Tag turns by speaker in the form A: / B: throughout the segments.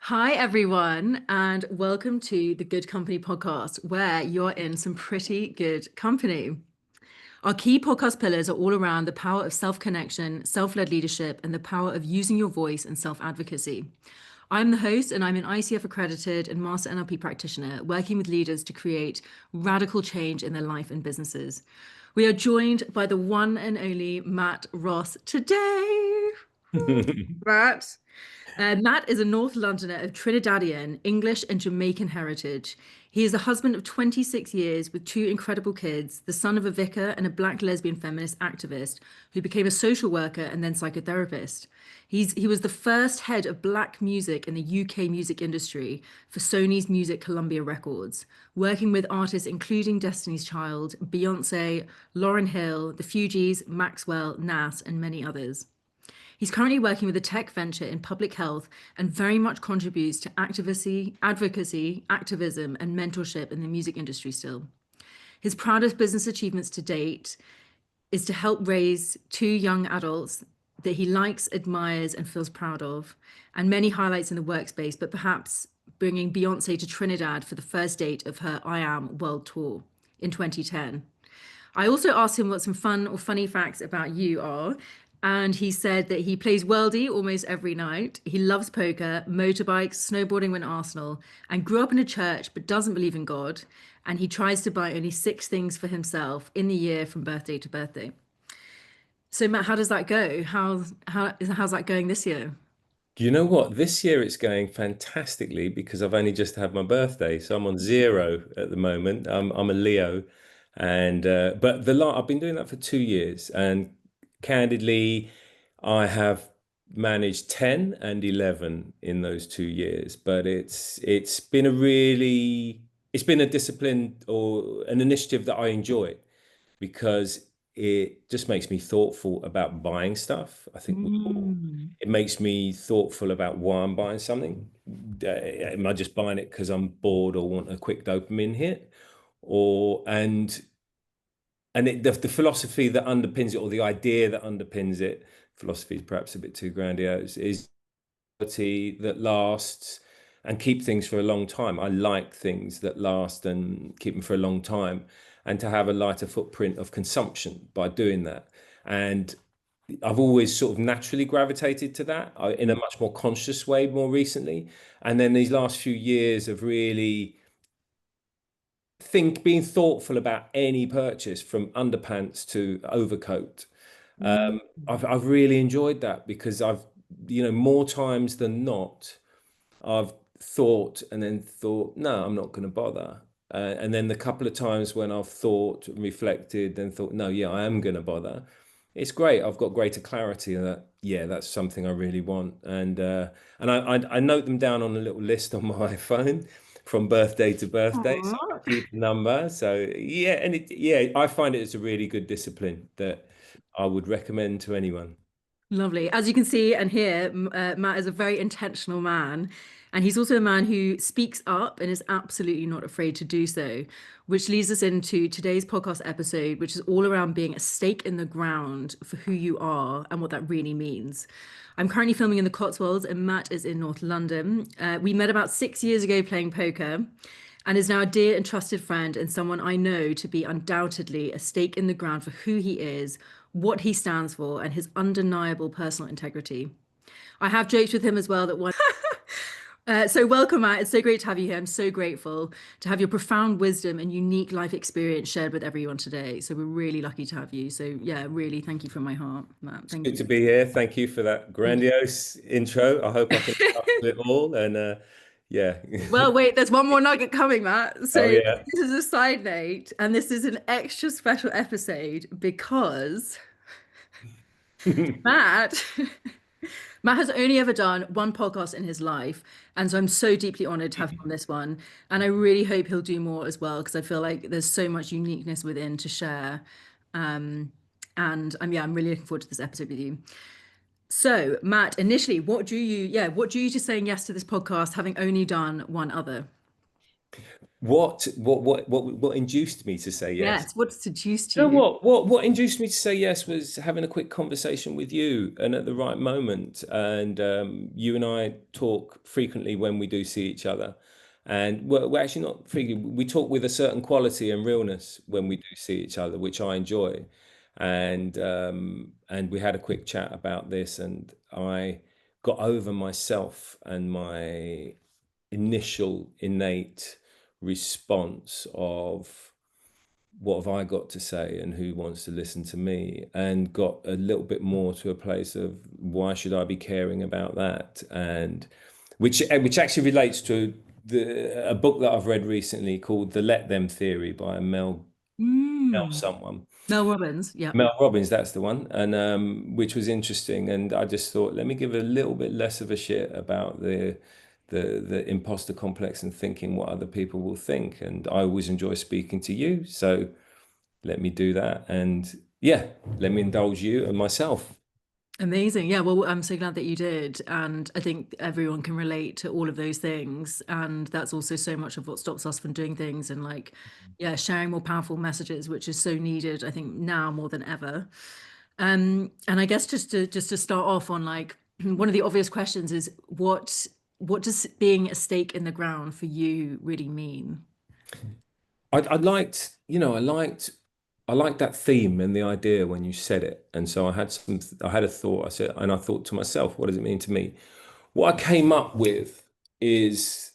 A: Hi, everyone, and welcome to the Good Company podcast, where you're in some pretty good company. Our key podcast pillars are all around the power of self connection, self led leadership, and the power of using your voice and self advocacy. I'm the host, and I'm an ICF accredited and master NLP practitioner working with leaders to create radical change in their life and businesses. We are joined by the one and only Matt Ross today. Matt. Matt is a North Londoner of Trinidadian, English, and Jamaican heritage. He is the husband of 26 years with two incredible kids, the son of a vicar and a Black lesbian feminist activist who became a social worker and then psychotherapist. He was the first head of Black music in the UK music industry for Sony's Music Columbia Records, working with artists including Destiny's Child, Beyoncé, Lauryn Hill, the Fugees, Maxwell, Nas, and many others. He's currently working with a tech venture in public health and very much contributes to advocacy, activism, and mentorship in the music industry still. His proudest business achievements to date is to help raise two young adults that he likes, admires, and feels proud of, and many highlights in the workspace, but perhaps bringing Beyoncé to Trinidad for the first date of her I Am World Tour in 2010. I also asked him what some fun or funny facts about you are. And he said that he plays worldie almost every night. He loves poker, motorbikes, snowboarding when Arsenal, and grew up in a church but doesn't believe in God. And he tries to buy only six things for himself in the year from birthday to birthday. So Matt, how does that go? How's that going this year?
B: You know what? This year it's going fantastically because I've only just had my birthday, so I'm on zero at the moment. I'm a Leo, and but I've been doing that for 2 years, and candidly, I have managed 10 and 11 in those 2 years. But it's been a discipline or an initiative that I enjoy because it just makes me thoughtful about buying stuff. I think
A: Mm.
B: it makes me thoughtful about why I'm buying something. Am I just buying it because I'm bored or want a quick dopamine hit? Or the philosophy that underpins it, or the idea that underpins it, philosophy is perhaps a bit too grandiose, is quality that lasts and keep things for a long time. I like things that last and keep them for a long time, and to have a lighter footprint of consumption by doing that. And I've always sort of naturally gravitated to that in a much more conscious way more recently. And then these last few years of really being thoughtful about any purchase from underpants to overcoat.
A: Mm.
B: I've really enjoyed that because more times than not, I've thought and then thought, no, I'm not going to bother. And then the couple of times when I've thought and reflected and thought, no, yeah, I am going to bother. It's great. I've got greater clarity that, yeah, that's something I really want. And I note them down on a little list on my phone from birthday to birthday. So I
A: Aw.
B: keep the number. So yeah, I find it as a really good discipline that I would recommend to anyone.
A: Lovely. As you can see and hear, Matt is a very intentional man. And he's also a man who speaks up and is absolutely not afraid to do so, which leads us into today's podcast episode, which is all around being a stake in the ground for who you are and what that really means. I'm currently filming in the Cotswolds, and Matt is in North London. We met about 6 years ago playing poker and is now a dear and trusted friend and someone I know to be undoubtedly a stake in the ground for who he is, what he stands for, and his undeniable personal integrity. I have joked with him as well that one. So welcome, Matt. It's so great to have you here. I'm so grateful to have your profound wisdom and unique life experience shared with everyone today. So we're really lucky to have you. So yeah, really, thank you from my heart, Matt.
B: It's
A: Thank
B: good to
A: you.
B: be here. Thank you for that
A: Thank you.
B: grandiose intro. I hope I can cover it all. And yeah.
A: Well, wait, there's one more nugget coming, Matt. So
B: Oh yeah.
A: this is a side note, and this is an extra special episode because Matt Matt has only ever done one podcast in his life. And so I'm so deeply honored to have him on this one. And I really hope he'll do more as well, because I feel like there's so much uniqueness within to share. Um, and yeah, I'm really looking forward to this episode with you. So, Matt, initially, what drew you to saying yes to this podcast, having only done one other?
B: What induced me to say yes?
A: Yes, what seduced
B: You know
A: you?
B: what induced me to say yes was having a quick conversation with you and at the right moment. And you and I talk frequently when we do see each other. And we're actually not frequently, we talk with a certain quality and realness when we do see each other, which I enjoy. And we had a quick chat about this, and I got over myself and my initial innate response of what have I got to say and who wants to listen to me, and got a little bit more to a place of why should I be caring about that, and which actually relates to a book that I've read recently called The Let Them Theory by Mel
A: Mm.
B: someone.
A: Mel Robbins, yeah.
B: Mel Robbins, that's the one, and which was interesting. And I just thought, let me give a little bit less of a shit about the imposter complex and thinking what other people will think. And I always enjoy speaking to you, so let me do that. And yeah, let me indulge you and myself.
A: Amazing. Yeah, well, I'm so glad that you did. And I think everyone can relate to all of those things. And that's also so much of what stops us from doing things and like, yeah, sharing more powerful messages, which is so needed, I think, now more than ever. And I guess just to start off on like one of the obvious questions is what does being a stake in the ground for you really mean?
B: I liked, I liked that theme and the idea when you said it. And so I had a thought. I said, and I thought to myself, what does it mean to me? What I came up with is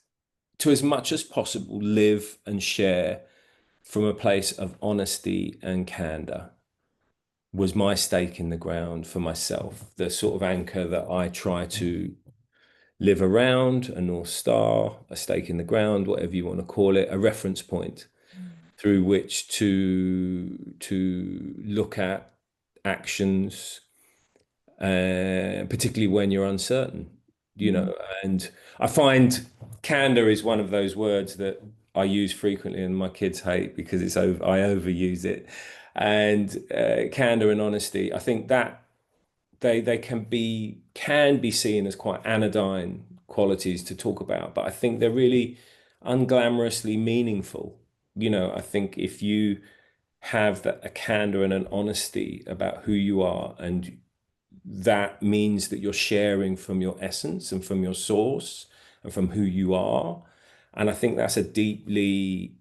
B: to as much as possible live and share from a place of honesty and candor was my stake in the ground for myself, the sort of anchor that I try to live around, a North Star, a stake in the ground, whatever you want to call it, a reference point through which to look at actions, particularly when you're uncertain, you
A: Mm.
B: know. And I find candor is one of those words that I use frequently, and my kids hate because I overuse it. And candor and honesty, I think that they can be seen as quite anodyne qualities to talk about, but I think they're really unglamorously meaningful. I think if you have a candor and an honesty about who you are, and that means that you're sharing from your essence and from your source and from who you are. And I think that's a deeply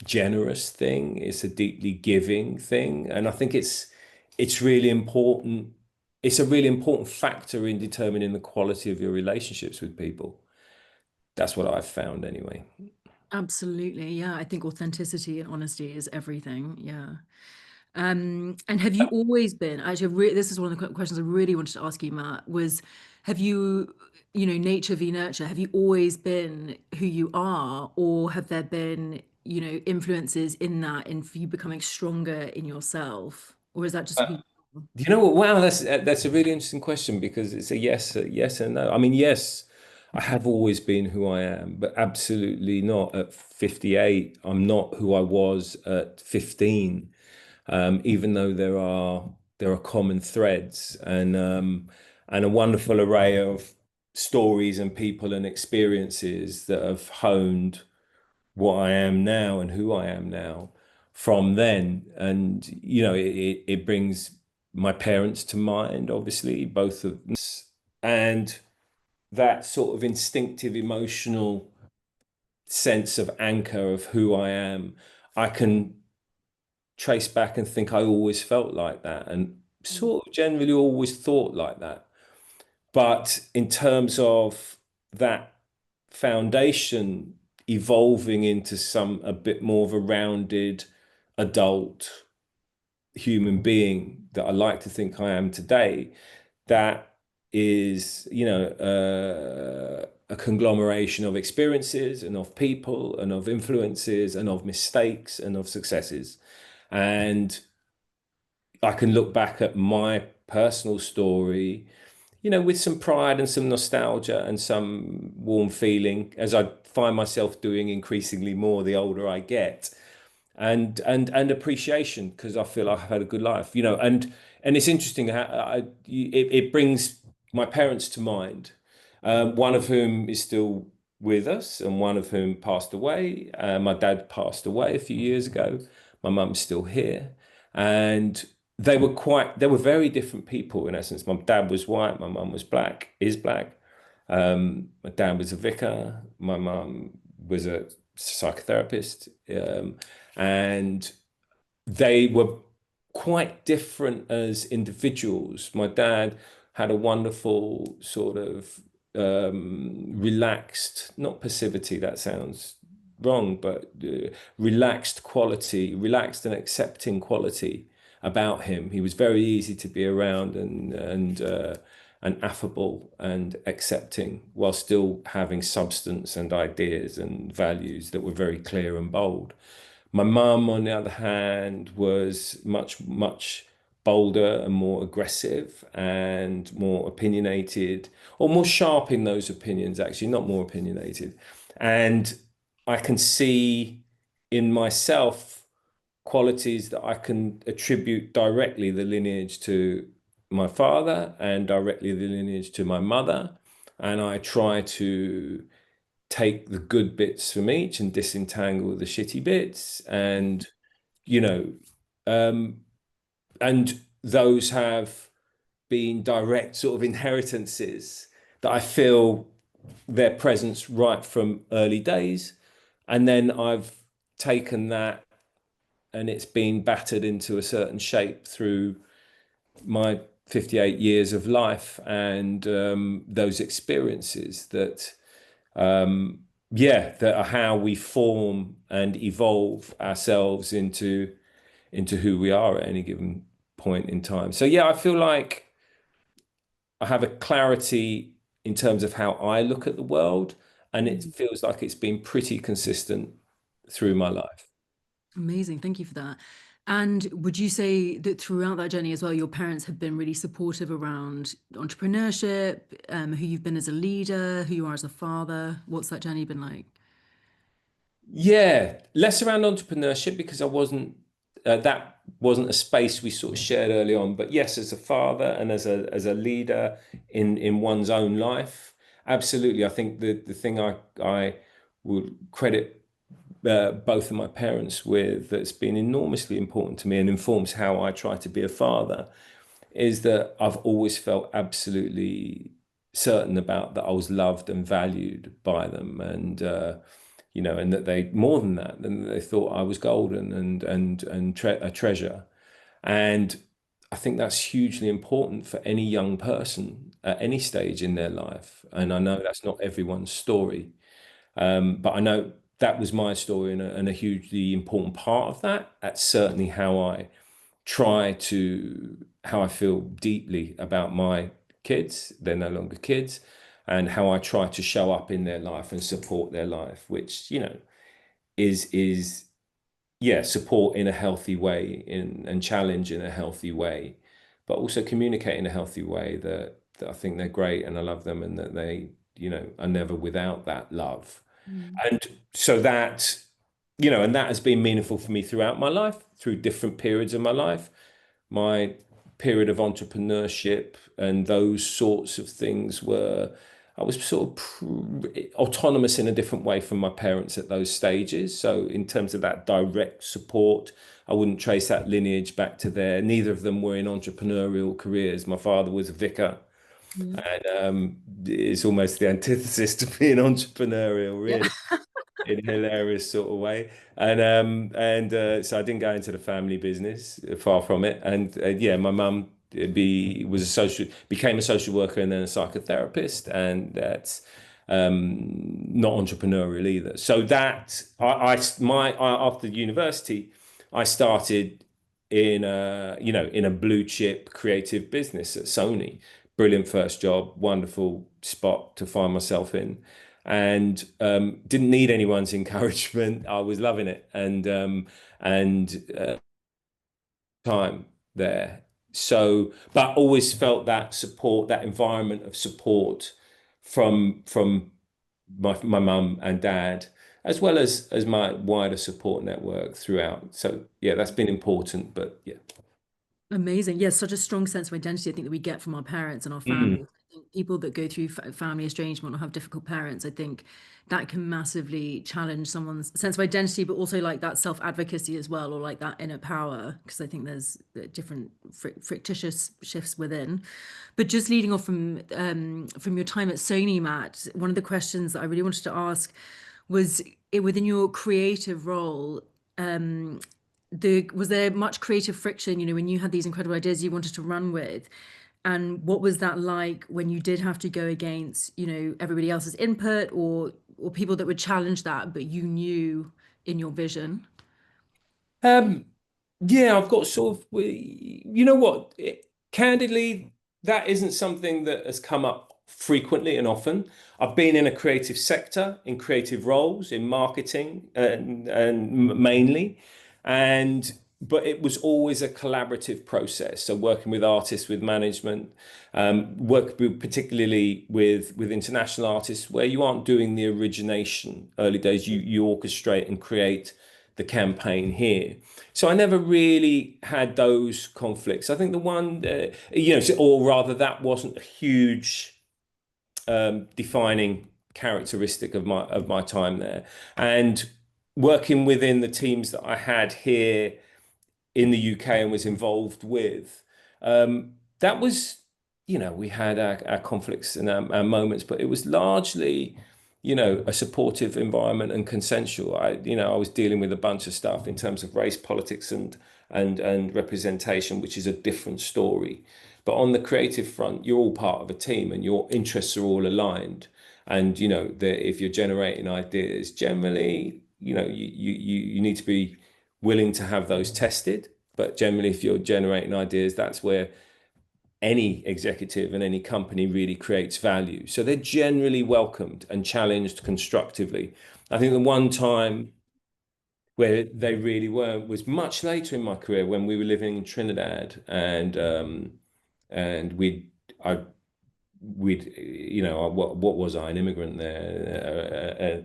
B: generous thing. It's a deeply giving thing. And I think it's really important. It's a really important factor in determining the quality of your relationships with people. That's what I've found anyway.
A: Absolutely. Yeah, I think authenticity and honesty is everything. Yeah. And have you always been, actually, this is one of the questions I really wanted to ask you, Matt, was have you, nature v nurture, have you always been who you are, or have there been, influences in that, in you becoming stronger in yourself, or is that just who you are?
B: You know what? Wow, that's a really interesting question because it's a yes and no. I mean, yes, I have always been who I am, but absolutely not at 58. I'm not who I was at 15. Even though there are common threads and a wonderful array of stories and people and experiences that have honed what I am now and who I am now from then. And, it brings my parents to mind, obviously, both of them, and that sort of instinctive emotional sense of anchor of who I am. I can trace back and think I always felt like that and sort of generally always thought like that. But in terms of that foundation evolving into a bit more of a rounded adult human being that I like to think I am today, that is, a conglomeration of experiences and of people and of influences and of mistakes and of successes. And I can look back at my personal story, with some pride and some nostalgia and some warm feeling, as I find myself doing increasingly more the older I get, and appreciation because I feel like I've had a good life, and it's interesting how it brings my parents to mind, one of whom is still with us, and one of whom passed away. My dad passed away a few years ago. My mum's still here, and they were very different people in essence. My dad was white, my mum was black, is black. My dad was a vicar, my mum was a psychotherapist, and they were quite different as individuals. My dad had a wonderful sort of relaxed, not passivity, that sounds wrong, but relaxed quality, relaxed and accepting quality about him. He was very easy to be around and affable and accepting while still having substance and ideas and values that were very clear and bold. My mum, on the other hand, was much bolder and more aggressive and more opinionated, or more sharp in those opinions, actually, not more opinionated. And I can see in myself qualities that I can attribute directly the lineage to my father and directly the lineage to my mother. And I try to take the good bits from each and disentangle the shitty bits, and you know um and those have been direct sort of inheritances that I feel their presence right from early days, and then I've taken that and it's been battered into a certain shape through my 58 years of life, and those experiences that um, that are how we form and evolve ourselves into who we are at any given point in time. So yeah, I feel like I have a clarity in terms of how I look at the world, and it
A: Mm.
B: feels like it's been pretty consistent through my life.
A: Amazing. Thank you for that. And would you say that throughout that journey as well, your parents have been really supportive around entrepreneurship, who you've been as a leader, who you are as a father? What's that journey been like?
B: Yeah, less around entrepreneurship because I wasn't that wasn't a space we sort of shared early on. But yes, as a father and as a leader in one's own life, absolutely. I think the thing I would credit both of my parents with that's been enormously important to me and informs how I try to be a father is that I've always felt absolutely certain about that I was loved and valued by them, and and that they more than that, and they thought I was golden and a treasure. And I think that's hugely important for any young person at any stage in their life. And I know that's not everyone's story, but I know that was my story, and a hugely important part of that. That's certainly how I feel deeply about my kids. They're no longer kids, and how I try to show up in their life and support their life, which, is yeah, support in a healthy way and challenge in a healthy way, but also communicate in a healthy way that I think they're great and I love them, and that they, are never without that love.
A: Mm.
B: And so and that has been meaningful for me throughout my life, through different periods of my life. My period of entrepreneurship and those sorts of things I was sort of autonomous in a different way from my parents at those stages. So in terms of that direct support, I wouldn't trace that lineage back to there. Neither of them were in entrepreneurial careers. My father was a vicar,
A: Yeah.
B: and it's almost the antithesis to being entrepreneurial,
A: Yeah.
B: really, in a hilarious sort of way. So I didn't go into the family business, far from it. And yeah, my mum became a social worker and then a psychotherapist, and that's not entrepreneurial either. So that after university, I started in a blue chip creative business at Sony. Brilliant first job, wonderful spot to find myself in, and didn't need anyone's encouragement. I was loving it, and time there. So, but always felt that support, that environment of support from my mum and dad, as well as my wider support network throughout. So yeah, that's been important. But yeah.
A: Amazing. Yes, such a strong sense of identity, I think, that we get from our parents and our
B: Mm.
A: family. People that go through family estrangement or have difficult parents, I think that can massively challenge someone's sense of identity, but also like that self-advocacy as well, or like that inner power, because I think there's different fictitious shifts within. But just leading off from your time at Sony, Matt, one of the questions that I really wanted to ask was within your creative role, was there much creative friction, when you had these incredible ideas you wanted to run with? And what was that like when you did have to go against, everybody else's input or people that would challenge that, but you knew in your vision?
B: Um, yeah, I've got sort of, you know what, candidly, that isn't something that has come up frequently and often. I've been in a creative sector, in creative roles, in marketing, and mainly, and but it was always a collaborative process. So working with artists, with management, particularly with international artists, where you aren't doing the origination early days, you orchestrate and create the campaign here. So I never really had those conflicts. I think the one, or rather, that wasn't a huge defining characteristic of my time there. And working within the teams that I had here in the UK and was involved with, that was, we had our conflicts and our moments, but it was largely, a supportive environment and consensual. I was dealing with a bunch of stuff in terms of race, politics, and representation, which is a different story. But on the creative front, you're all part of a team, and your interests are all aligned. And if you're generating ideas, generally, you need to be willing to have those tested. But generally, if you're generating ideas, that's where any executive and any company really creates value. So they're generally welcomed and challenged constructively. I think the one time where they really weren't was much later in my career when we were living in Trinidad, and what was I, an immigrant there?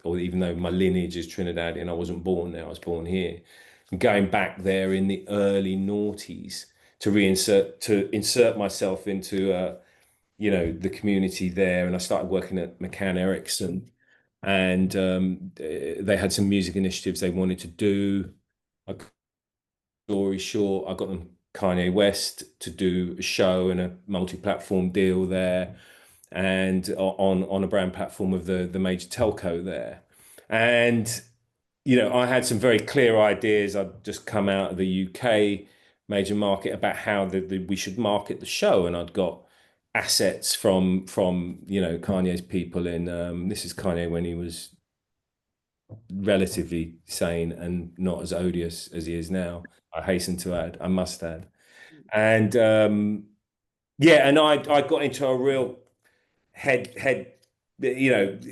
B: Or even though my lineage is Trinidadian, I wasn't born there. I was born here. Going back there in the early noughties to insert myself into the community there, and I started working at McCann Erickson, and they had some music initiatives they wanted to do. Story short, I got them Kanye West to do a show and a multi-platform deal there, and on a brand platform of the major telco there. And I had some very clear ideas. I'd just come out of the UK major market about how we should market the show, and I'd got assets from Kanye's people in this is Kanye when he was relatively sane and not as odious as he is now. I hasten to add, I must add. And yeah, and I got into a real head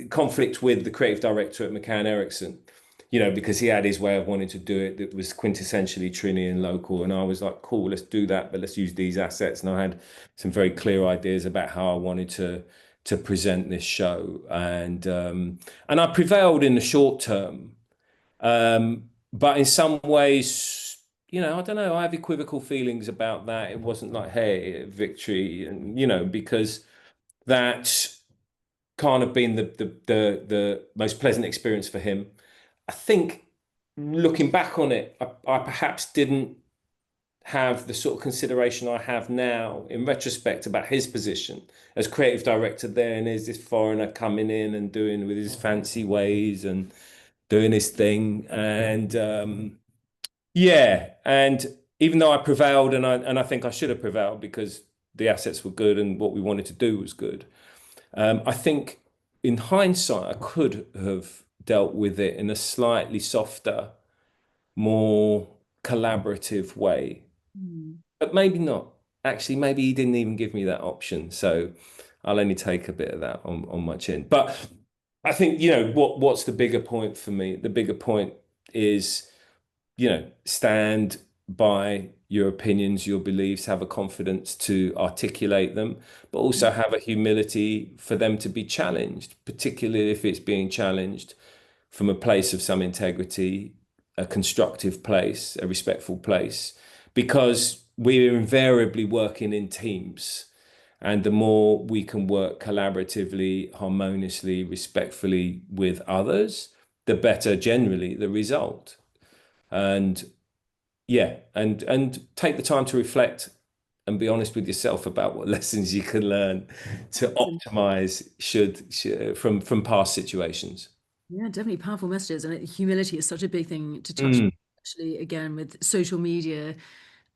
B: conflict with the creative director at McCann Erickson, because he had his way of wanting to do it that was quintessentially Trini and local. And I was like, cool, let's do that, but let's use these assets. And I had some very clear ideas about how I wanted to present this show. And I prevailed in the short term. But in some ways, I don't know, I have equivocal feelings about that. It wasn't like, hey, victory, and because that's kind of been the most pleasant experience for him. I think looking back on it, I perhaps didn't have the sort of consideration I have now in retrospect about his position as creative director there. And there's this foreigner coming in and doing with his fancy ways and doing his thing. And yeah, and even though I prevailed, and I think I should have prevailed because the assets were good and what we wanted to do was good. I think in hindsight, I could have dealt with it in a slightly softer, more collaborative way,
A: Mm.
B: but maybe not. Actually, maybe he didn't even give me that option. So I'll only take a bit of that on my chin. But I think, what's the bigger point for me? The bigger point is, stand by your opinions, your beliefs, have a confidence to articulate them, but also have a humility for them to be challenged, particularly if it's being challenged from a place of some integrity, a constructive place, a respectful place, because we're invariably working in teams. And the more we can work collaboratively, harmoniously, respectfully with others, the better generally the result. And yeah, and take the time to reflect and be honest with yourself about what lessons you can learn to optimize from past situations.
A: Yeah, definitely powerful messages. And humility is such a big thing to touch,
B: Mm.
A: actually, again, with social media.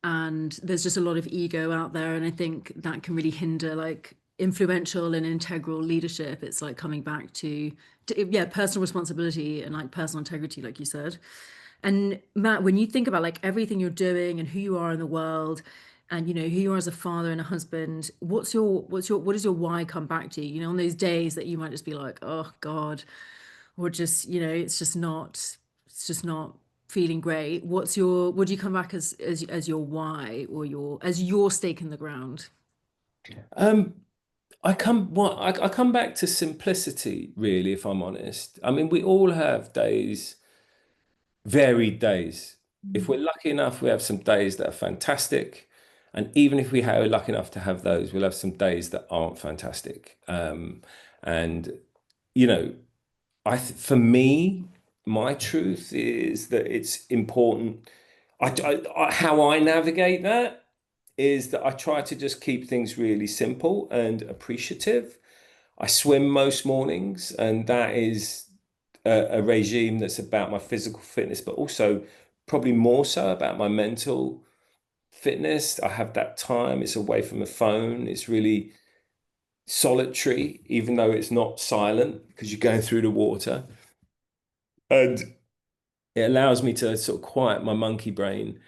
A: And there's just a lot of ego out there. And I think that can really hinder like influential and integral leadership. It's like coming back to yeah, personal responsibility and like personal integrity, like you said. And Matt, when you think about like everything you're doing and who you are in the world, and you know who you are as a father and a husband, what does your why come back to? You know, on those days that you might just be like, oh God, or just, you know, it's just not feeling great. What do you come back as your why or your stake in the ground?
B: Um, I come back to simplicity, really, if I'm honest. I mean, we all have days, varied days. If we're lucky enough, we have some days that are fantastic. And even if we are lucky enough to have those, we'll have some days that aren't fantastic. And, you know, for me, my truth is that it's important. How I navigate that is that I try to just keep things really simple and appreciative. I swim most mornings, and that is a regime that's about my physical fitness, but also probably more so about my mental fitness. I have that time, it's away from the phone, it's really solitary, even though it's not silent because you're going through the water. And it allows me to sort of quiet my monkey brain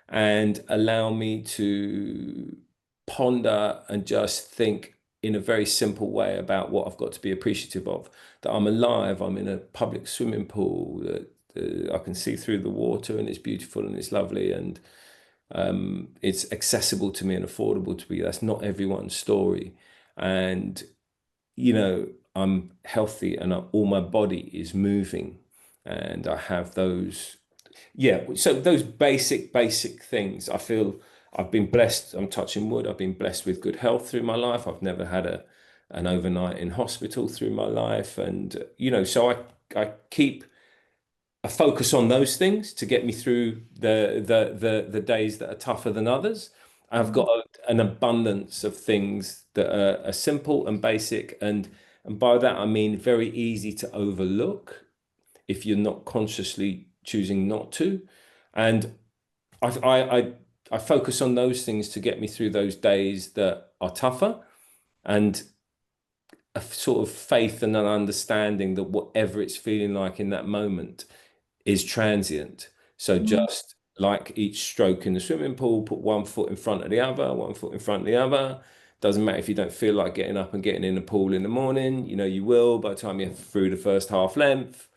B: and allow me to ponder and just think in a very simple way about what I've got to be appreciative of. That I'm alive, I'm in a public swimming pool, that I can see through the water and it's beautiful and it's lovely and it's accessible to me and affordable to me. That's not everyone's story. And, you know, I'm healthy and all my body is moving and I have those, yeah, so those basic things. I feel I've been blessed. I'm touching wood. I've been blessed with good health through my life. I've never had an overnight in hospital through my life, and you know, so I keep a focus on those things to get me through the days that are tougher than others. I've got an abundance of things that are simple and basic, and by that I mean very easy to overlook if you're not consciously choosing not to. And I, I, I, I focus on those things to get me through those days that are tougher, and a sort of faith and an understanding that whatever it's feeling like in that moment is transient. So
A: Mhm.
B: just like each stroke in the swimming pool, put one foot in front of the other, one foot in front of the other. Doesn't matter if you don't feel like getting up and getting in the pool in the morning, you know, you will by the time you're through the first half length.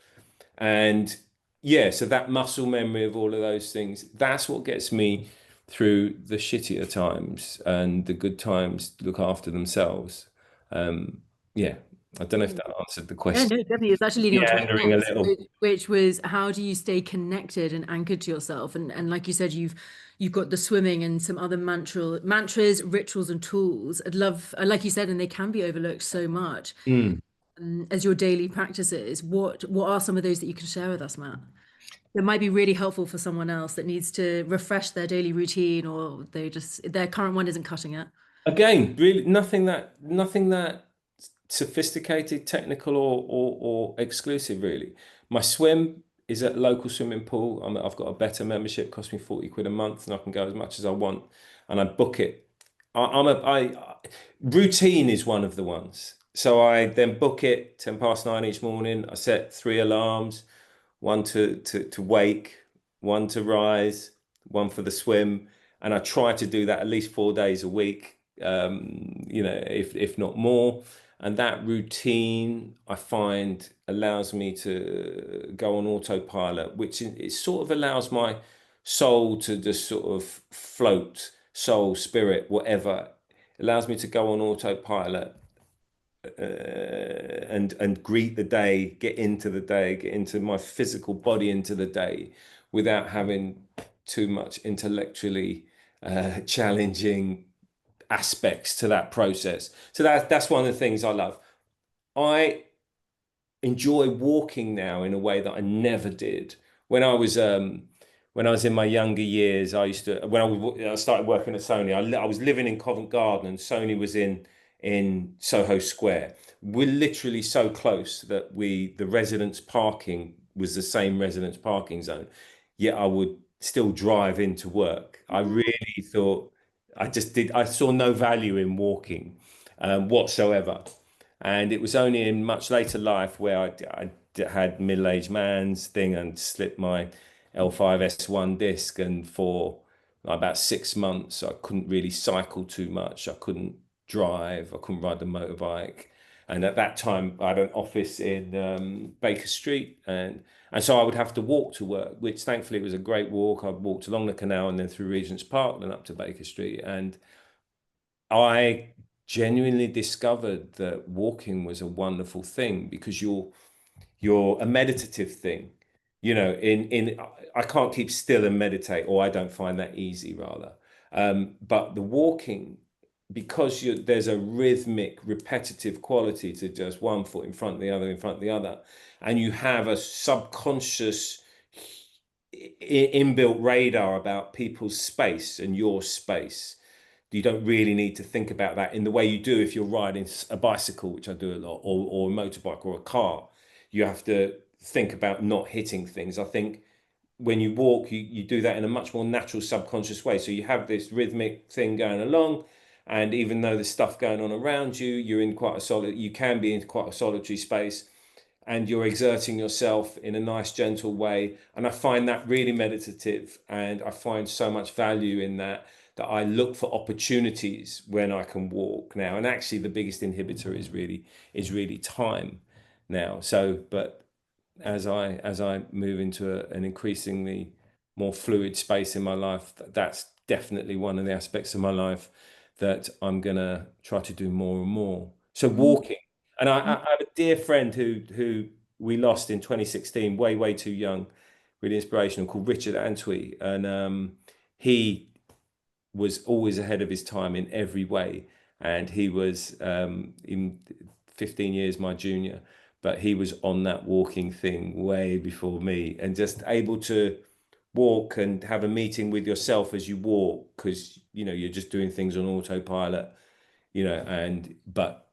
B: And yeah, so that muscle memory of all of those things, that's what gets me through the shittier times, and the good times look after themselves. Yeah, I don't know if that answered the
A: Yeah,
B: question.
A: no, definitely. It's actually leading on to my
B: Meandering a
A: next,
B: little.
A: which was how do you stay connected and anchored to yourself? And like you said, you've got the swimming and some other mantras, rituals, and tools. Like you said, and they can be overlooked so much
B: Mm.
A: as your daily practices. What are some of those that you can share with us, Matt? That might be really helpful for someone else that needs to refresh their daily routine, or their current one isn't cutting it.
B: Again, really nothing that sophisticated, technical, or exclusive, really. My swim is at local swimming pool. I've got a better membership, costs me 40 quid a month, and I can go as much as I want, and I book it. Routine is one of the ones. So I then book it 10 past 9 each morning. I set three alarms, one to wake, one to rise, one for the swim, and I try to do that at least 4 days a week, you know, if not more. And that routine I find allows me to go on autopilot, which it sort of allows my soul to just sort of float, soul, spirit, whatever. Allows me to go on autopilot and greet the day, get into the day, get into my physical body into the day without having too much intellectually challenging aspects to that process. So that's one of the things I love. I enjoy walking now in a way that I never did when I was in my younger years. I used to I started working at Sony. I was living in Covent Garden, and Sony was in Soho Square. We're literally so close that the residents parking was the same residents parking zone. Yet I would still drive into work. I really thought I saw no value in walking whatsoever. And it was only in much later life where I had middle-aged man's thing and slipped my L5S1 disc. And for about 6 months, I couldn't really cycle too much. I couldn't drive. I couldn't ride the motorbike. And at that time, I had an office in Baker Street. And so I would have to walk to work, which thankfully was a great walk. I walked along the canal and then through Regent's Park, then up to Baker Street. And I genuinely discovered that walking was a wonderful thing because you're a meditative thing. In I can't keep still and meditate, or I don't find that easy rather. But the walking, because there's a rhythmic, repetitive quality to just one foot in front of the other, in front of the other, and you have a subconscious inbuilt radar about people's space and your space. You don't really need to think about that in the way you do if you're riding a bicycle, which I do a lot, or a motorbike or a car. You have to think about not hitting things. I think when you walk, you do that in a much more natural, subconscious way. So you have this rhythmic thing going along, and even though there's stuff going on around you, you can be in quite a solitary space, and you're exerting yourself in a nice, gentle way. And I find that really meditative, and I find so much value in that I look for opportunities when I can walk now. And actually, the biggest inhibitor is really time now. So, but as I move into an increasingly more fluid space in my life, that's definitely one of the aspects of my life that I'm gonna try to do more and more. So walking, and I have a dear friend who we lost in 2016, way too young, really inspirational, called Richard Antwi, and he was always ahead of his time in every way, and he was in 15 years my junior, but he was on that walking thing way before me, and just able to walk and have a meeting with yourself as you walk, because you're just doing things on autopilot, and but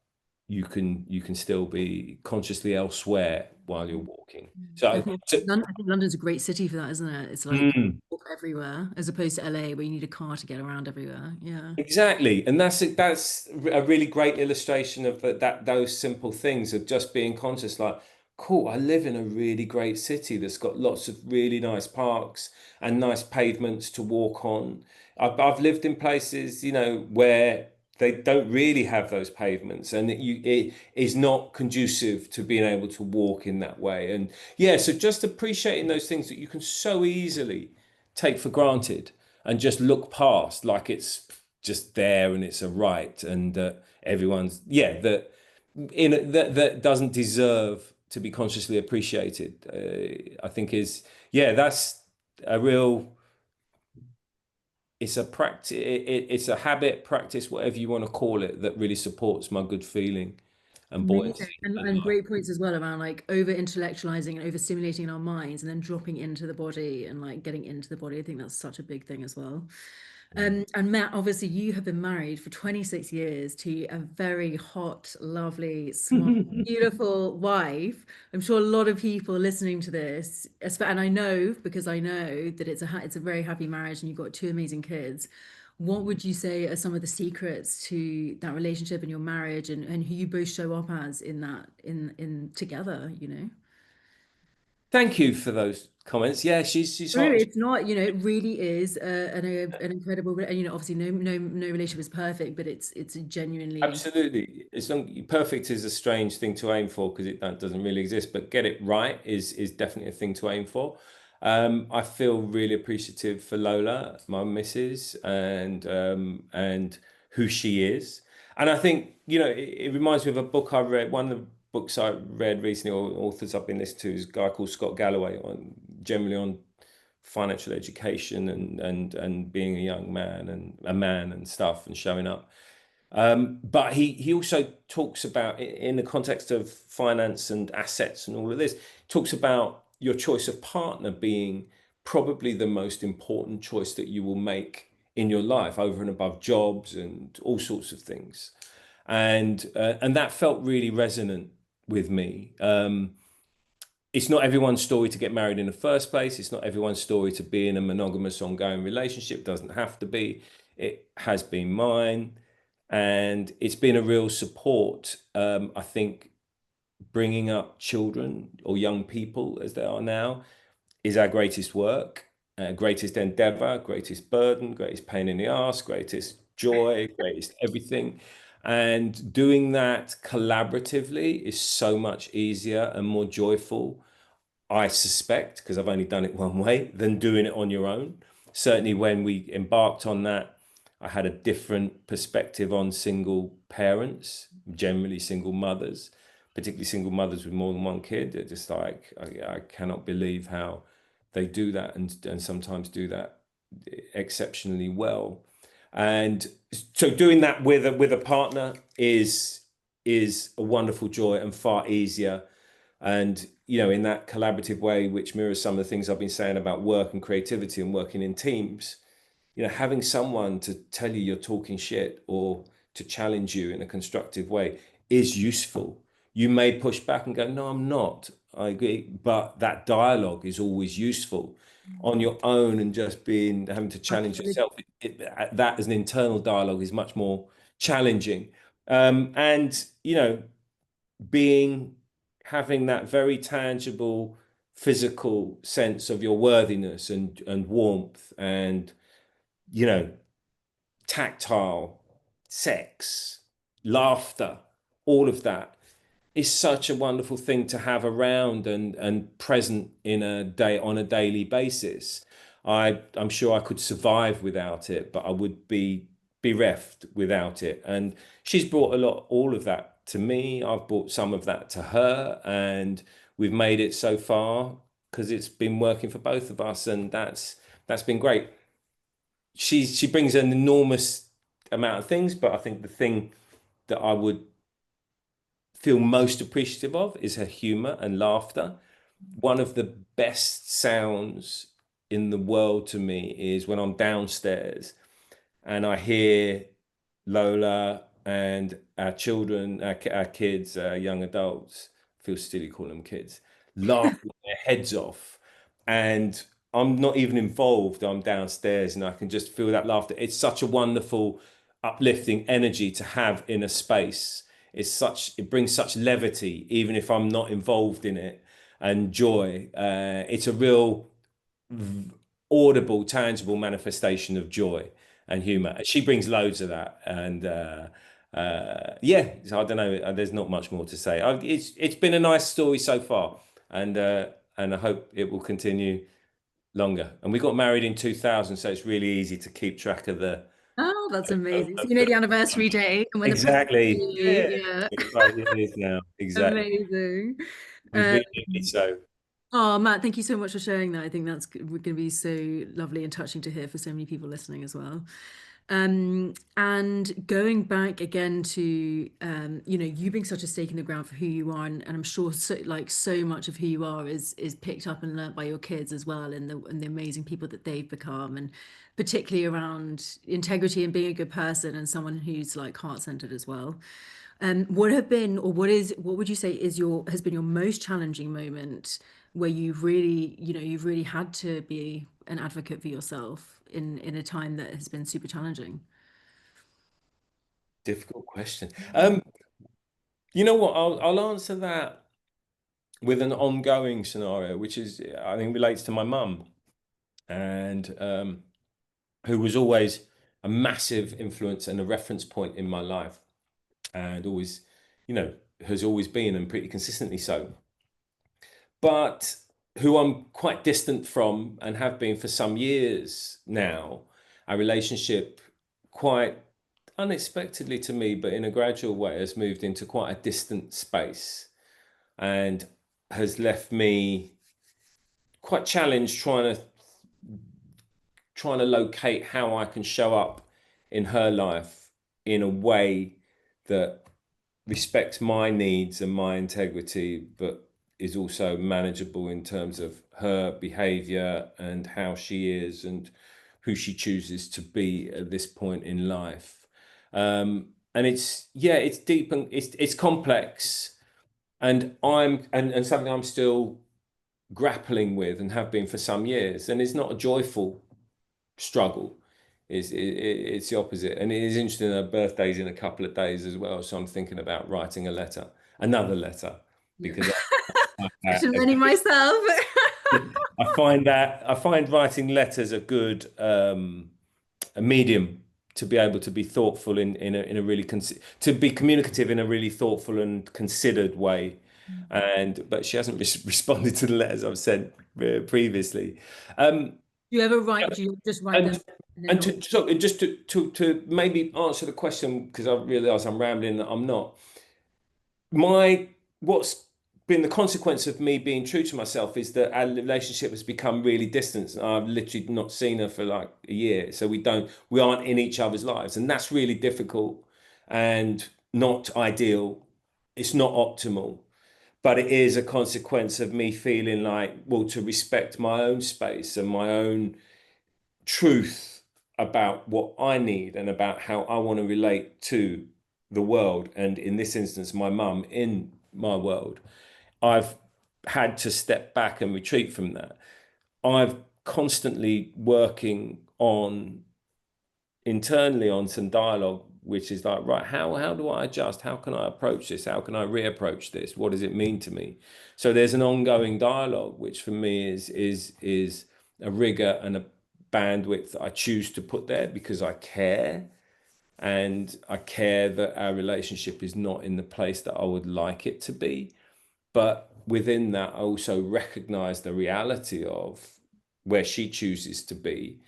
B: you can still be consciously elsewhere while you're walking.
A: I
B: So,
A: think, I think London's a great city for that, isn't it? It's like
B: mm.
A: walk everywhere as opposed to LA where you need a car to get around everywhere. Yeah.
B: Exactly, and that's a really great illustration of those simple things of just being conscious. Like, cool, I live in a really great city that's got lots of really nice parks and nice pavements to walk on. I've lived in places, where they don't really have those pavements, and it is not conducive to being able to walk in that way. And yeah, so just appreciating those things that you can so easily take for granted and just look past like it's just there and it's a right, and everyone's that that doesn't deserve to be consciously appreciated. I think that's a real, it's a practice, it's a habit, practice, whatever you want to call it, that really supports my good feeling and
A: Amazing.
B: buoyancy in
A: And
B: life.
A: great points as well around like over intellectualizing and over stimulating our minds and then dropping into the body and like getting into the body. I think that's such a big thing as well. And Matt, obviously you have been married for 26 years to a very hot, lovely, smart, beautiful wife. I'm sure a lot of people listening to this, and I know because I know that it's a very happy marriage and you've got two amazing kids. What would you say are some of the secrets to that relationship and your marriage and who you both show up as in that in together, you know?
B: Thank you for those comments. Yeah, she's
A: Really,
B: hot.
A: it's not, it really is an incredible, and obviously no relationship is perfect, but it's a genuinely
B: Absolutely. It's not perfect is a strange thing to aim for because that doesn't really exist, but get it right is definitely a thing to aim for. I feel really appreciative for Lola, my missus, and who she is. And I think, it reminds me of a book I read. One of the books I read recently, or authors I've been listening to, is a guy called Scott Galloway, generally on financial education and being a young man and a man and stuff and showing up. But he also talks about, in the context of finance and assets and all of this, talks about your choice of partner being probably the most important choice that you will make in your life, over and above jobs and all sorts of things. And that felt really resonant with me. It's not everyone's story to get married in the first place. It's not everyone's story to be in a monogamous, ongoing relationship. Doesn't have to be. It has been mine, and it's been a real support. I think bringing up children or young people as they are now is our greatest work, greatest endeavor, greatest burden, greatest pain in the ass, greatest joy, greatest everything. And doing that collaboratively is so much easier and more joyful, I suspect, because I've only done it one way, than doing it on your own. Certainly, when we embarked on that, I had a different perspective on single parents, generally single mothers, particularly single mothers with more than one kid. They're just like, I cannot believe how they do that, and sometimes do that exceptionally well. And so doing that with a partner is a wonderful joy and far easier. And in that collaborative way, which mirrors some of the things I've been saying about work and creativity and working in teams, having someone to tell you you're talking shit or to challenge you in a constructive way is useful. You may push back and go, no, I'm not. I agree. But that dialogue is always useful. On your own and just having to challenge
A: Absolutely.
B: yourself, that as an internal dialogue is much more challenging. And, being having that very tangible physical sense of your worthiness and warmth and you know tactile sex, laughter, all of that is such a wonderful thing to have around and present in a day on a daily basis. I'm sure I could survive without it, but I would be bereft without it. And she's brought all of that to me. I've brought some of that to her, and we've made it so far because it's been working for both of us, and that's been great. She brings an enormous amount of things, but I think the thing that I would feel most appreciative of is her humor and laughter. One of the best sounds in the world to me is when I'm downstairs and I hear Lola and our children, our kids, young adults, I feel silly calling them kids, laughing their heads off. And I'm not even involved. I'm downstairs and I can just feel that laughter. It's such a wonderful, uplifting energy to have in a space. It brings such levity, even if I'm not involved in it, and joy. It's a real audible, tangible manifestation of joy and humor. She brings loads of that, and yeah, so I don't know. There's not much more to say. It's been a nice story so far, and I hope it will continue longer. And we got married in 2000, so it's really easy to keep track of the
A: Oh, that's
B: of,
A: amazing. So
B: of
A: you know
B: the
A: the anniversary date and when the plans are
B: exactly.
A: due.
B: Yeah,
A: Yeah,
B: 25 years now. Exactly.
A: amazing. Um,
B: Conveniently so.
A: oh, Matt, thank you so much for sharing that. I think that's going to be so lovely and touching to hear for so many people listening as well. And going back again to you being such a stake in the ground for who you are, and I'm sure so much of who you are is picked up and learnt by your kids as well, and the amazing people that they've become, and particularly around integrity and being a good person and someone who's like heart-centered as well. What have been, or what would you say has been your most challenging moment where you've really had to be an advocate for yourself in a time that has been super challenging?
B: Difficult question. You know what? I'll answer that with an ongoing scenario, which is I think relates to my mum, and who was always a massive influence and a reference point in my life, and always, you know, has always been and pretty consistently so. But who I'm quite distant from and have been for some years now. Our relationship, quite unexpectedly to me, but in a gradual way, has moved into quite a distant space and has left me quite challenged trying to locate how I can show up in her life in a way that respects my needs and my integrity, but is also manageable in terms of her behavior and how she is and who she chooses to be at this point in life. And it's, yeah, it's deep and it's complex, and and something I'm still grappling with and have been for some years. And it's not a joyful struggle. It's the opposite. And it is interesting, her birthday's in a couple of days as well. So I'm thinking about writing another letter,
A: Yeah.
B: because
A: Question many myself.
B: I find writing letters a good a medium to be able to be thoughtful in a really to be communicative in a really thoughtful and considered way. And but she hasn't responded to the letters I've sent previously. Um,
A: Do you ever write? Do you just write them
B: and
A: and then
B: and
A: not?
B: just to maybe answer the question, because I realize I'm rambling, that I'm not. My what's been the consequence of me being true to myself is that our relationship has become really distant. I've literally not seen her for like a year, so we aren't in each other's lives, and that's really difficult and not ideal. It's not optimal, but it is a consequence of me feeling like, well, to respect my own space and my own truth about what I need and about how I want to relate to the world, and in this instance, my mum in my world. I've had to step back and retreat from that. I've constantly working on internally on some dialogue, which is like, right, how do I adjust? How can I approach this? How can I reapproach this? What does it mean to me? So there's an ongoing dialogue, which for me is a rigor and a bandwidth that I choose to put there because I care. And I care that our relationship is not in the place that I would like it to be. But within that, I also recognize the reality of where she chooses to be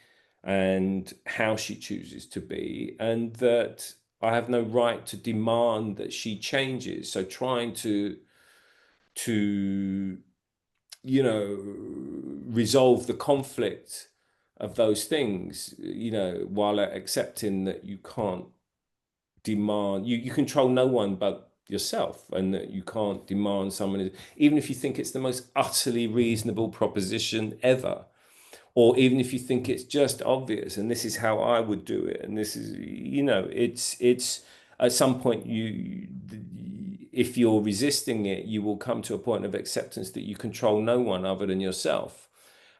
B: and how she chooses to be, and that I have no right to demand that she changes. So trying to resolve the conflict of those things, while accepting that you can't demand, you control no one but yourself, and that you can't demand someone, even if you think it's the most utterly reasonable proposition ever, or even if you think it's just obvious and this is how I would do it, and this is, it's at some point, if you're resisting it, you will come to a point of acceptance that you control no one other than yourself,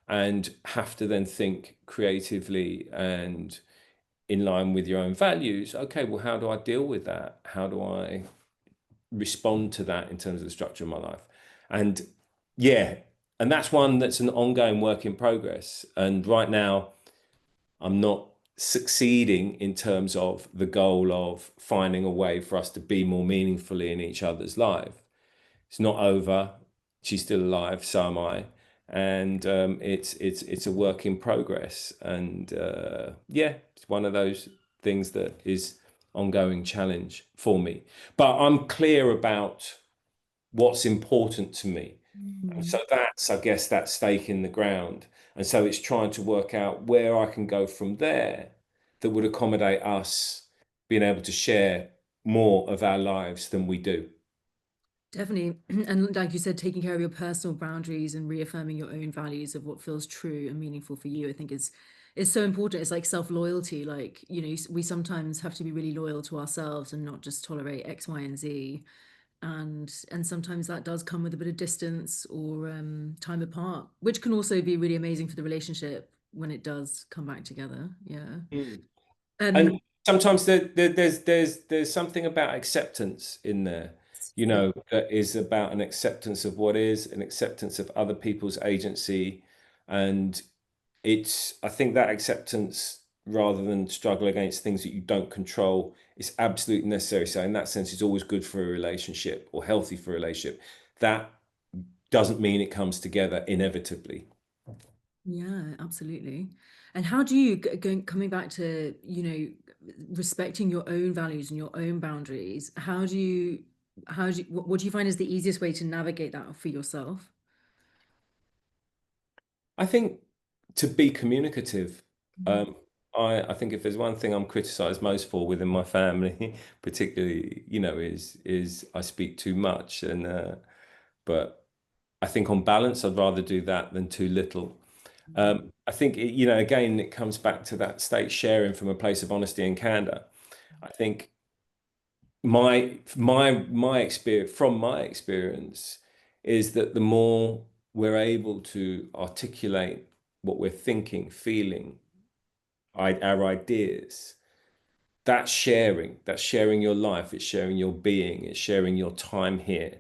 B: and have to then think creatively and in line with your own values. Okay, well, how do I deal with that? How do I respond to that in terms of the structure of my life? And yeah, and that's one that's an ongoing work in progress. And right now, I'm not succeeding in terms of the goal of finding a way for us to be more meaningfully in each other's life. It's not over. She's still alive, so am I, and it's a work in progress. And yeah, it's one of those things that is ongoing challenge for me. But I'm clear about what's important to me. And
A: Mm.
B: so that's, I guess, that stake in the ground. And so it's trying to work out where I can go from there that would accommodate us being able to share more of our lives than we do.
A: Definitely. And like you said, taking care of your personal boundaries and reaffirming your own values of what feels true and meaningful for you, I think is so important. It's like self-loyalty. Like, we sometimes have to be really loyal to ourselves and not just tolerate X, Y, and Z. And sometimes that does come with a bit of distance or time apart, which can also be really amazing for the relationship when it does come back together. Yeah.
B: Mm. And
A: Um,
B: sometimes there's something about acceptance in there, that is about an acceptance of what is, an acceptance of other people's agency. And I think that acceptance, rather than struggle against things that you don't control, is absolutely necessary. So in that sense, it's always good for a relationship, or healthy for a relationship. That doesn't mean it comes together inevitably.
A: Yeah, absolutely. And how do you coming back to, respecting your own values and your own boundaries, what do you find is the easiest way to navigate that for yourself?
B: I think to be communicative,
A: Mhm.
B: um, I think if there's one thing I'm criticized most for within my family, particularly, is I speak too much. And but I think on balance, I'd rather do that than too little. I think, again, it comes back to that state sharing from a place of honesty and candor. I think my experience from my experience is that the more we're able to articulate what we're thinking, feeling, our ideas, that's sharing your life, it's sharing your being, it's sharing your time here,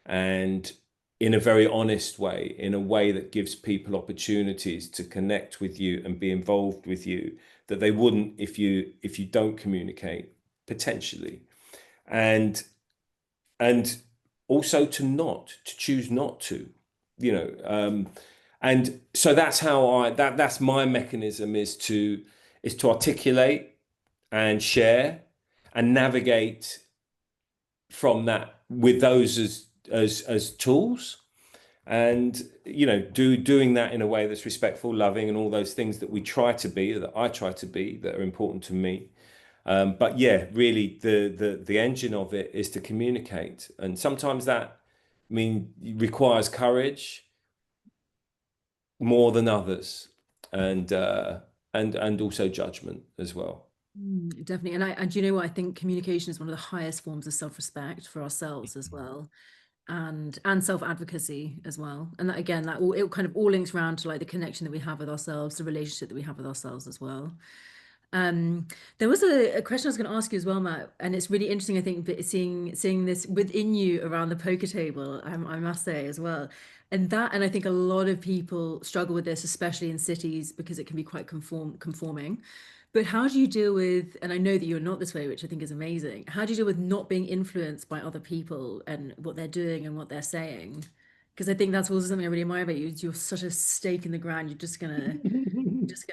B: and in a very honest way, in a way that gives people opportunities to connect with you and be involved with you that they wouldn't if you don't communicate, potentially. And and also to choose not to, you know and so that's how that's my mechanism, is to articulate and share and navigate from that with those as tools, and doing that in a way that's respectful, loving, and all those things that we try to be, that I try to be, that are important to me. But yeah, really, the engine of it is to communicate, and sometimes that requires courage more than others, and and also judgment as well.
A: Definitely. And do you know what? I think communication is one of the highest forms of self-respect for ourselves as well. And self-advocacy as well. And that again, that all it kind of all links around to like the connection that we have with ourselves, the relationship that we have with ourselves as well. Um, there was a question I was going to ask you as well, Matt, and it's really interesting, I think, that seeing this within you around the poker table, I must say as well. And I think a lot of people struggle with this, especially in cities, because it can be quite conforming. But how do you deal with, and I know that you're not this way, which I think is amazing. How do you deal with not being influenced by other people and what they're doing and what they're saying? Because I think that's also something I really admire about you. Is you're such a stake in the ground. You're just gonna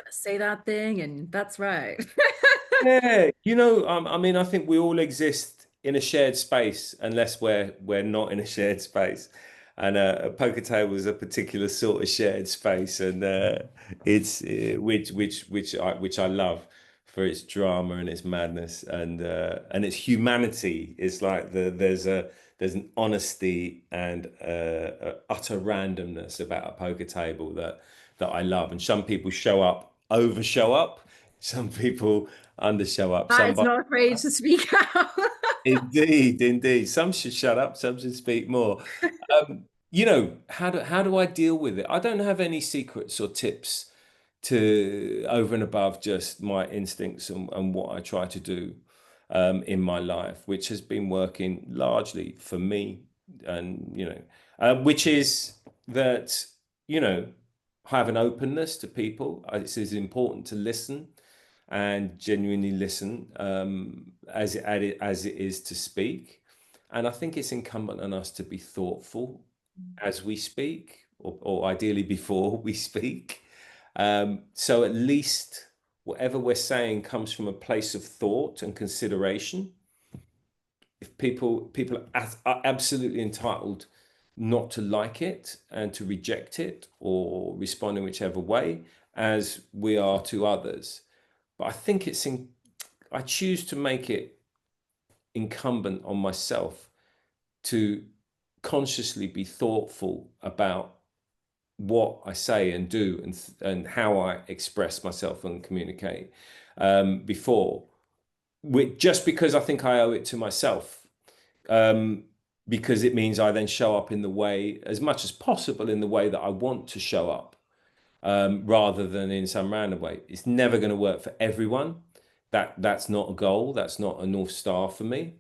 A: say that thing, and that's right.
B: Yeah, I think we all exist in a shared space unless we're not in a shared space. And a poker table is a particular sort of shared space, and it's which I love for its drama and its madness, and its humanity. It's like there's an honesty and a utter randomness about a poker table that I love. And some people over show up, some people under show up.
A: That is not afraid to speak out.
B: Indeed, indeed. Some should shut up, some should speak more. How do I deal with it? I don't have any secrets or tips to over and above just my instincts and what I try to do in my life, which has been working largely for me, and which is that you know have an openness to people. It is important to listen and genuinely listen, as it is to speak. And I think it's incumbent on us to be thoughtful as we speak, or ideally before we speak. So at least whatever we're saying comes from a place of thought and consideration. If people are absolutely entitled not to like it and to reject it or respond in whichever way, as we are to others. But I think I choose to make it incumbent on myself to consciously be thoughtful about what I say and do, and how I express myself and communicate, before, just because I think I owe it to myself, um, because it means I then show up in the way, as much as possible, in the way that I want to show up, rather than in some random way. It's never going to work for everyone. That's not a goal. That's not a North Star for me.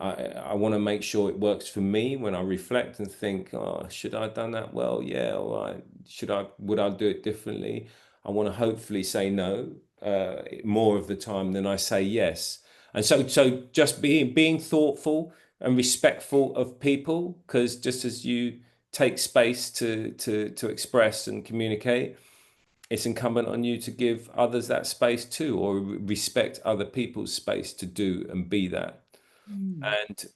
B: I want to make sure it works for me when I reflect and think, oh, should I have done that? Well, yeah, all right. Would I do it differently? I want to hopefully say no more of the time than I say yes. And so just being thoughtful and respectful of people, because just as you take space to express and communicate, it's incumbent on you to give others that space too, or respect other people's space to do and be that.
A: Mm.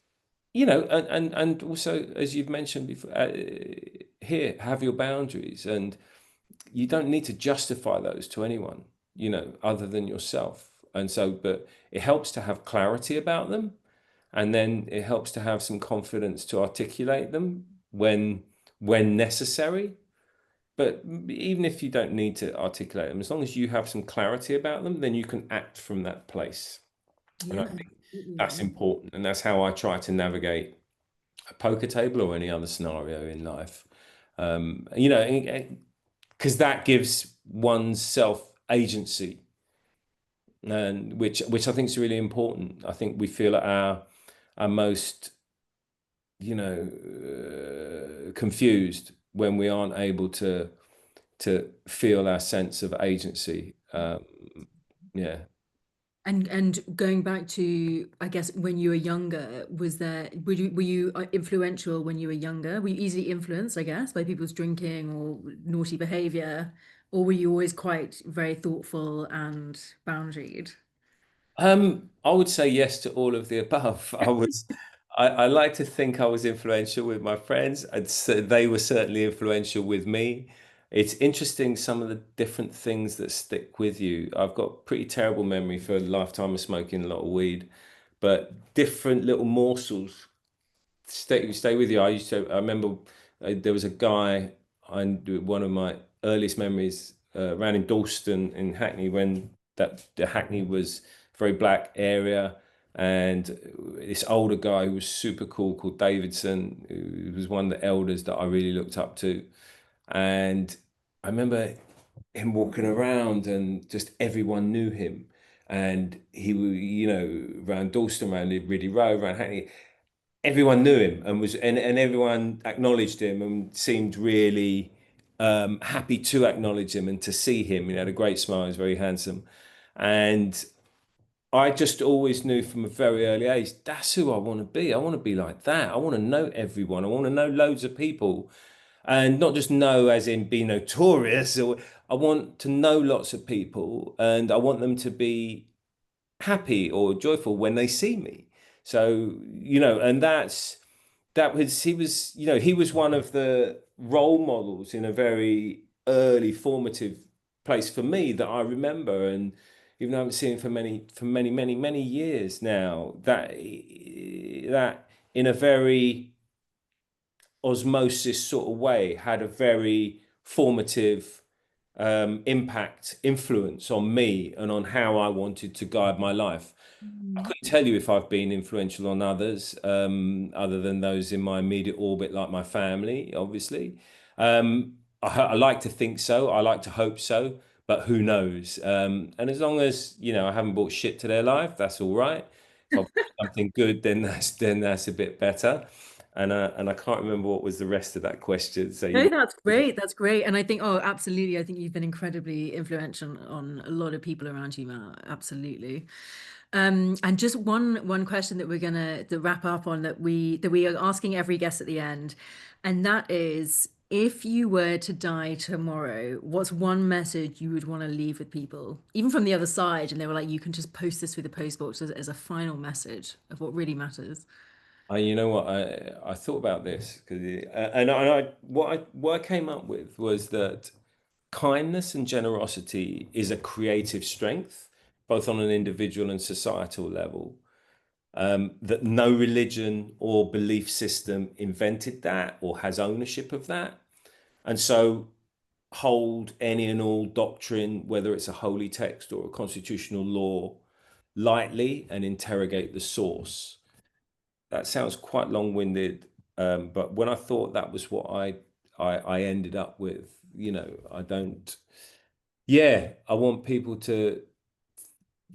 B: And and also, as you've mentioned before, here, have your boundaries, and you don't need to justify those to anyone. other than yourself. And so, but it helps to have clarity about them, and then it helps to have some confidence to articulate them when necessary. But even if you don't need to articulate them, as long as you have some clarity about them, then you can act from that place. And
A: Yeah,
B: I think that's
A: absolutely.
B: important. And that's how I try to navigate a poker table or any other scenario in life. Because that gives one's self agency, and which I think is really important. I think we feel at our most, confused when we aren't able to feel our sense of agency. Yeah.
A: And going back to, I guess, when you were younger, were you influential when you were younger? Were you easily influenced, I guess, by people's drinking or naughty behavior, or were you always quite very thoughtful and boundaried?
B: I would say yes to all of the above. I like to think I was influential with my friends, and so they were certainly influential with me. It's interesting some of the different things that stick with you. I've got pretty terrible memory for a lifetime of smoking a lot of weed, but different little morsels stay with you. I remember there was a guy, one of my earliest memories around in Dalston in Hackney, when the Hackney was a very black area, and this older guy who was super cool called Davidson, who was one of the elders that I really looked up to. And I remember him walking around and just everyone knew him. And he was, around Dalston, around Ridley Road, around Hackney, everyone knew him and everyone acknowledged him and seemed really happy to acknowledge him and to see him. He had a great smile, he was very handsome. And I just always knew from a very early age, that's who I want to be. I want to be like that. I want to know everyone. I want to know loads of people, and not just know as in be notorious. Or I want to know lots of people, and I want them to be happy or joyful when they see me. So, and he was one of the role models in a very early formative place for me that I remember. And even though I haven't seen him for many, many, many years now, that in a very osmosis sort of way had a very formative impact, influence on me and on how I wanted to guide my life. I
A: Mm.
B: couldn't tell you if I've been influential on others, other than those in my immediate orbit, like my family, obviously. I like to think so. I like to hope so, but who knows? And as long as, I haven't brought shit to their life, that's all right. If I've brought something good, then that's a bit better. And I can't remember what was the rest of that question. So
A: No,
B: you.
A: that's great. That's great. And I think, oh, absolutely. I think you've been incredibly influential on a lot of people around you, Matt. Absolutely. And just one question that we're gonna to wrap up on that we are asking every guest at the end, and that is, if you were to die tomorrow, what's one message you would want to leave with people, even from the other side, and they were like, you can just post this through the post box as a final message of what really matters.
B: You know what, I thought about this because what I came up with was that kindness and generosity is a creative strength, both on an individual and societal level. That no religion or belief system invented that or has ownership of that, and so hold any and all doctrine, whether it's a holy text or a constitutional law, lightly and interrogate the source. That sounds quite long-winded, but when I thought that was what I ended up with, I don't. Yeah, I want people to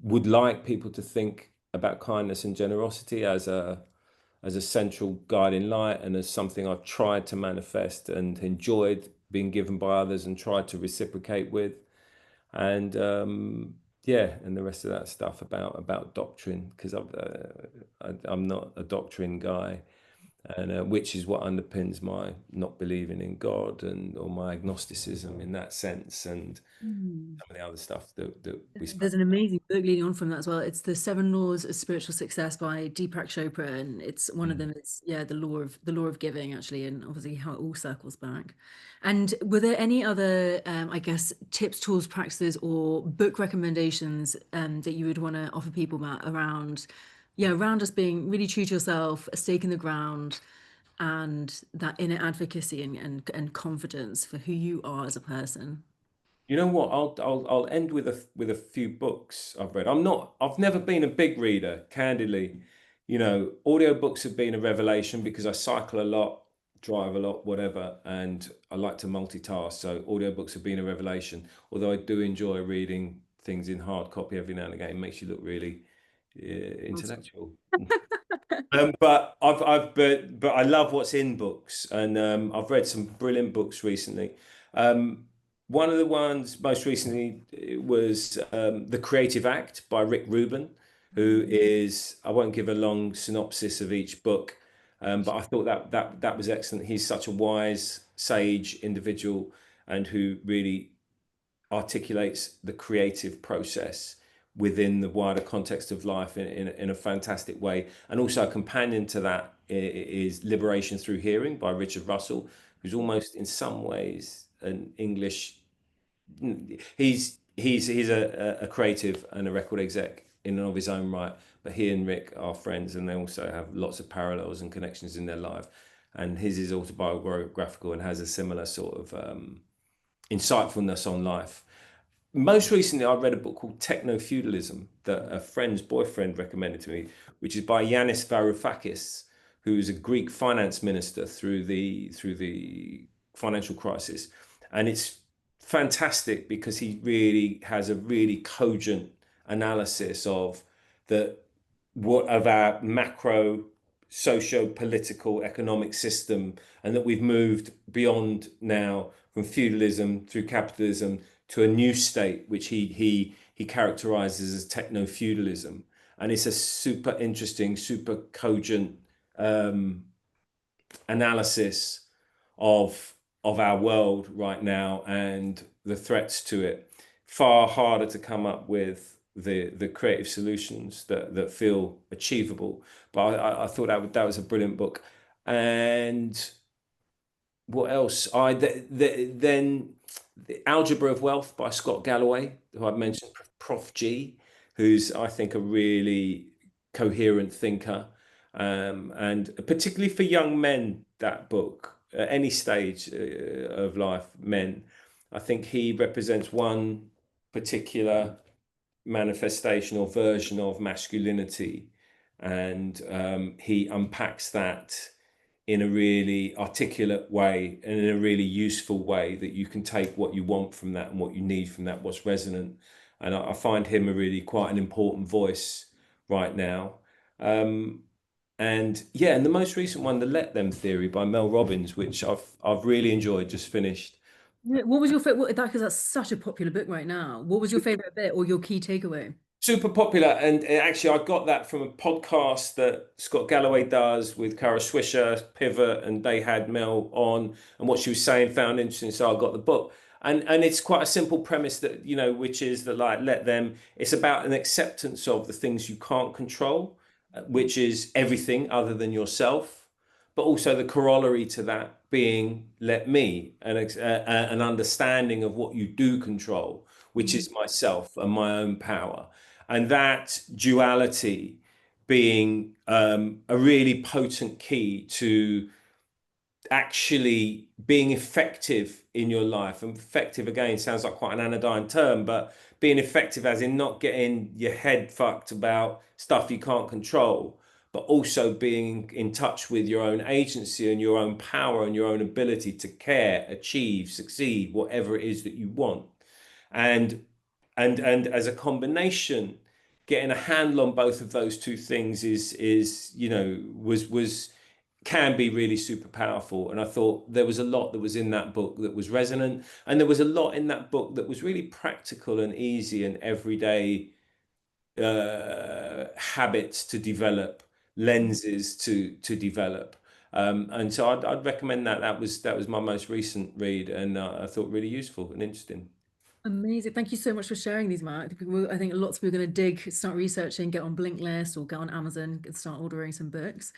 B: would like people to think about kindness and generosity as a central guiding light and as something I've tried to manifest and enjoyed being given by others and tried to reciprocate with. And yeah, and the rest of that stuff about doctrine, because I'm not a doctrine guy. and which is what underpins my not believing in God and or my agnosticism in that sense, and
A: Mm.
B: some of the other stuff that we spoke.
A: There's an amazing book leading on from that as well. It's The Seven Laws of Spiritual Success by Deepak Chopra, and it's one of
B: Mm.
A: them. It's the law of giving actually, and obviously how it all circles back. And were there any other, I guess, tips, tools, practices, or book recommendations that you would want to offer people, Matt, around, around just being really true to yourself, a stake in the ground, and that inner advocacy and confidence for who you are as a person?
B: You know what? I'll end with a few books I've read. I've never been a big reader, candidly. You know, audiobooks have been a revelation because I cycle a lot, drive a lot, whatever, and I like to multitask. So audiobooks have been a revelation. Although I do enjoy reading things in hard copy every now and again. It makes you look really
A: Awesome.
B: intellectual. But I love what's in books, and I've read some brilliant books recently. Um, One of the ones most recently was The Creative Act by Rick Rubin, who is, I won't give a long synopsis of each book, but I thought that was excellent. He's such a wise, sage individual, and who really articulates the creative process within the wider context of life in a fantastic way. And also a companion to that is Liberation Through Hearing by Richard Russell, who's almost in some ways an English. He's a creative and a record exec in and of his own right, but he and Rick are friends, and they also have lots of parallels and connections in their life. And his is autobiographical and has a similar sort of insightfulness on life. Most recently, I read a book called Techno Feudalism that a friend's boyfriend recommended to me, which is by Yanis Varoufakis, who's a Greek finance minister through the financial crisis, and it's fantastic because he really has a really cogent analysis of the what of our macro socio-political economic system, and that we've moved beyond now from feudalism through capitalism to a new state, which he characterizes as techno-feudalism. And it's a super interesting, super cogent analysis of our world right now and the threats to it. Far harder to come up with the creative solutions that feel achievable. But I thought that was a brilliant book. And what else? Then The Algebra of Wealth by Scott Galloway, who I've mentioned, Prof G, who's I think a really coherent thinker, and particularly for young men, that book at any stage of life, men. I think he represents one particular manifestation or version of masculinity, and he unpacks that in a really articulate way and in a really useful way that you can take what you want from that and what you need from that, what's resonant. And I find him a really quite an important voice right now. And yeah, and the most recent one, the Let Them Theory by Mel Robbins, which I've really enjoyed, just finished.
A: Yeah, what was your favorite? That because that's such a popular book right now. What was your favorite bit or your key takeaway?
B: Super popular, and actually I got that from a podcast that Scott Galloway does with Kara Swisher, Pivot, and they had Mel on, and what she was saying found interesting, so I got the book. And it's quite a simple premise that, you know, which is that, like, let them, it's about an acceptance of the things you can't control, which is everything other than yourself, but also the corollary to that being let me, an understanding of what you do control, which
A: Mm.
B: is myself and my own power. And that duality being a really potent key to actually being effective in your life. And effective, again, sounds like quite an anodyne term, but being effective as in not getting your head fucked about stuff you can't control, but also being in touch with your own agency and your own power and your own ability to care, achieve, succeed, whatever it is that you want. And and as a combination, getting a handle on both of those two things is you know was can be really super powerful. And I thought there was a lot that was in that book that was resonant, and there was a lot in that book that was really practical and easy and everyday habits to develop, lenses to develop. And so I'd recommend that. That was my most recent read, and I thought really useful and interesting.
A: Amazing. Thank you so much for sharing these, Matt. I think lots of people are going to dig, start researching, get on Blinkist or get on Amazon and start ordering some books.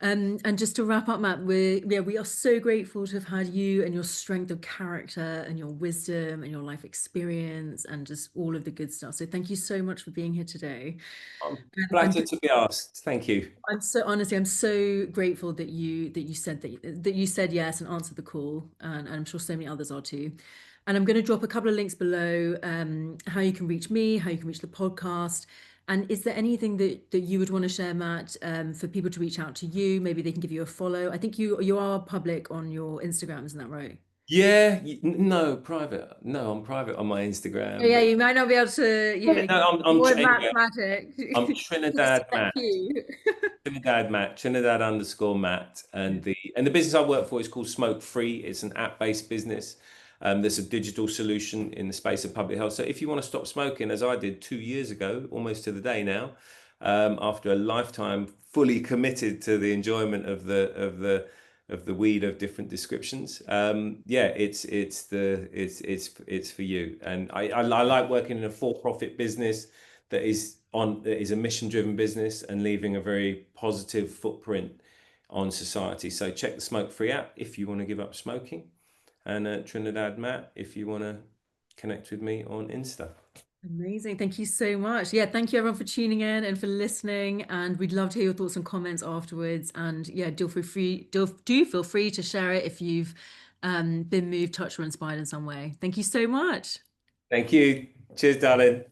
A: And just to wrap up, Matt, we are so grateful to have had you and your strength of character and your wisdom and your life experience and just all of the good stuff. So thank you so much for being here today.
B: I'm
A: I'm
B: flattered to be asked. Thank you.
A: I'm so honestly, I'm so grateful that you said that you said yes and answered the call, and I'm sure so many others are too. And I'm going to drop a couple of links below, how you can reach me, how you can reach the podcast. And is there anything that you would want to share, Matt, for people to reach out to you? Maybe they can give you a follow. I think you are public on your Instagram, isn't that right?
B: Yeah, no, private. No, I'm private on my Instagram,
A: Yeah,
B: but
A: you might not be able to,
B: no,
A: more
B: anyway,
A: Matt's magic.
B: I'm
A: Keep it
B: Trinidad Matt.
A: few.
B: Trinidad Matt, Trinidad_Matt, and the business I work for is called Smoke Free. It's an app-based business. There's a digital solution in the space of public health. So if you want to stop smoking, as I did 2 years ago, almost to the day now, after a lifetime fully committed to the enjoyment of the weed of different descriptions, yeah, it's for you. And I like working in a for-profit business that is a mission-driven business and leaving a very positive footprint on society. So check the Smoke Free app if you want to give up smoking, and Trinidad Matt if you want to connect with me on Insta.
A: Amazing. Thank you so much. Yeah, thank you everyone for tuning in and for listening. And we'd love to hear your thoughts and comments afterwards. And yeah, do feel free to share it if you've been moved, touched, or inspired in some way. Thank you so much.
B: Thank you. Cheers, darling.